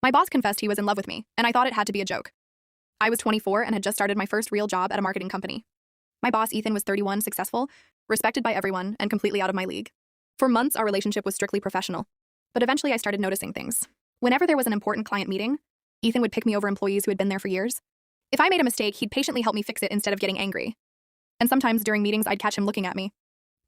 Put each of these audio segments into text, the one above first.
My boss confessed he was in love with me, and I thought it had to be a joke. I was 24 and had just started my first real job at a marketing company. My boss, Ethan, was 31, successful, respected by everyone, and completely out of my league. For months, our relationship was strictly professional. But eventually, I started noticing things. Whenever there was an important client meeting, Ethan would pick me over employees who had been there for years. If I made a mistake, he'd patiently help me fix it instead of getting angry. And sometimes during meetings, I'd catch him looking at me.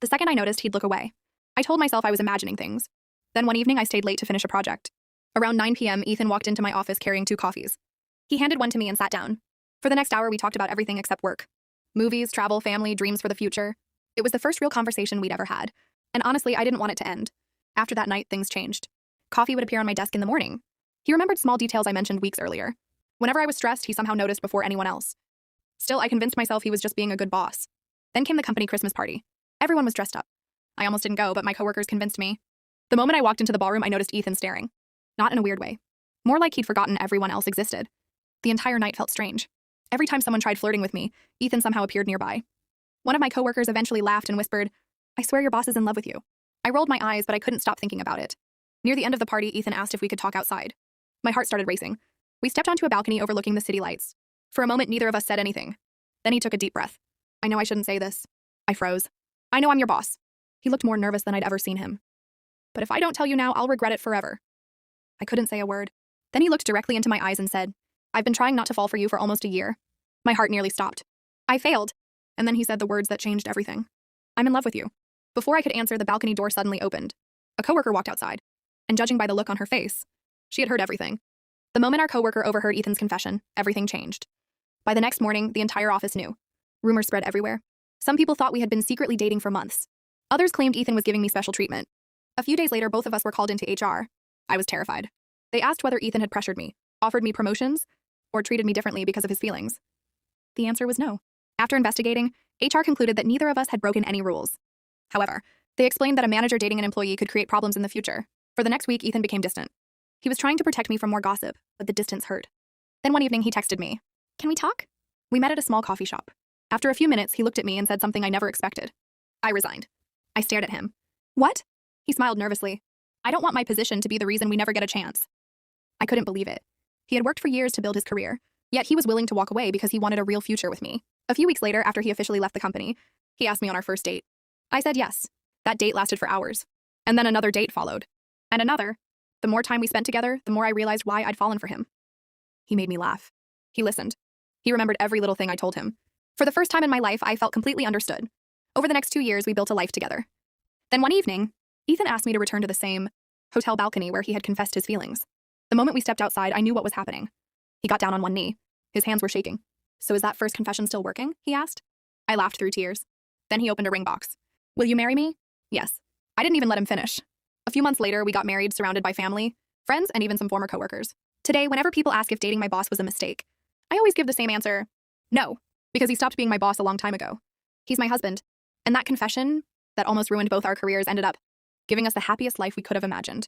The second I noticed, he'd look away. I told myself I was imagining things. Then one evening, I stayed late to finish a project. Around 9 p.m., Ethan walked into my office carrying 2 coffees. He handed one to me and sat down. For the next hour, we talked about everything except work. Movies, travel, family, dreams for the future. It was the first real conversation we'd ever had. And honestly, I didn't want it to end. After that night, things changed. Coffee would appear on my desk in the morning. He remembered small details I mentioned weeks earlier. Whenever I was stressed, he somehow noticed before anyone else. Still, I convinced myself he was just being a good boss. Then came the company Christmas party. Everyone was dressed up. I almost didn't go, but my coworkers convinced me. The moment I walked into the ballroom, I noticed Ethan staring. Not in a weird way. More like he'd forgotten everyone else existed. The entire night felt strange. Every time someone tried flirting with me, Ethan somehow appeared nearby. One of my coworkers eventually laughed and whispered, "I swear your boss is in love with you." I rolled my eyes, but I couldn't stop thinking about it. Near the end of the party, Ethan asked if we could talk outside. My heart started racing. We stepped onto a balcony overlooking the city lights. For a moment, neither of us said anything. Then he took a deep breath. "I know I shouldn't say this." I froze. "I know I'm your boss." He looked more nervous than I'd ever seen him. "But if I don't tell you now, I'll regret it forever." I couldn't say a word. Then he looked directly into my eyes and said, "I've been trying not to fall for you for almost a year." My heart nearly stopped. I failed. And then he said the words that changed everything. "I'm in love with you." Before I could answer, the balcony door suddenly opened. A coworker walked outside. And judging by the look on her face, she had heard everything. The moment our coworker overheard Ethan's confession, everything changed. By the next morning, the entire office knew. Rumors spread everywhere. Some people thought we had been secretly dating for months. Others claimed Ethan was giving me special treatment. A few days later, both of us were called into HR. I was terrified. They asked whether Ethan had pressured me, offered me promotions, or treated me differently because of his feelings. The answer was no. After investigating, HR concluded that neither of us had broken any rules. However, they explained that a manager dating an employee could create problems in the future. For the next week, Ethan became distant. He was trying to protect me from more gossip, but the distance hurt. Then one evening, he texted me, "Can we talk?" We met at a small coffee shop. After a few minutes, he looked at me and said something I never expected. I resigned. I stared at him. "What?" He smiled nervously. "I don't want my position to be the reason we never get a chance." I couldn't believe it. He had worked for years to build his career, yet he was willing to walk away because he wanted a real future with me. A few weeks later, after he officially left the company, he asked me on our first date. I said yes. That date lasted for hours. And then another date followed. And another. The more time we spent together, the more I realized why I'd fallen for him. He made me laugh. He listened. He remembered every little thing I told him. For the first time in my life, I felt completely understood. Over the next 2 years, we built a life together. Then one evening, Ethan asked me to return to the same hotel balcony where he had confessed his feelings. The moment we stepped outside, I knew what was happening. He got down on one knee. His hands were shaking. "So is that first confession still working?" he asked. I laughed through tears. Then he opened a ring box. "Will you marry me?" "Yes." I didn't even let him finish. A few months later, we got married, surrounded by family, friends, and even some former coworkers. Today, whenever people ask if dating my boss was a mistake, I always give the same answer: no, because he stopped being my boss a long time ago. He's my husband. And that confession that almost ruined both our careers ended up giving us the happiest life we could have imagined.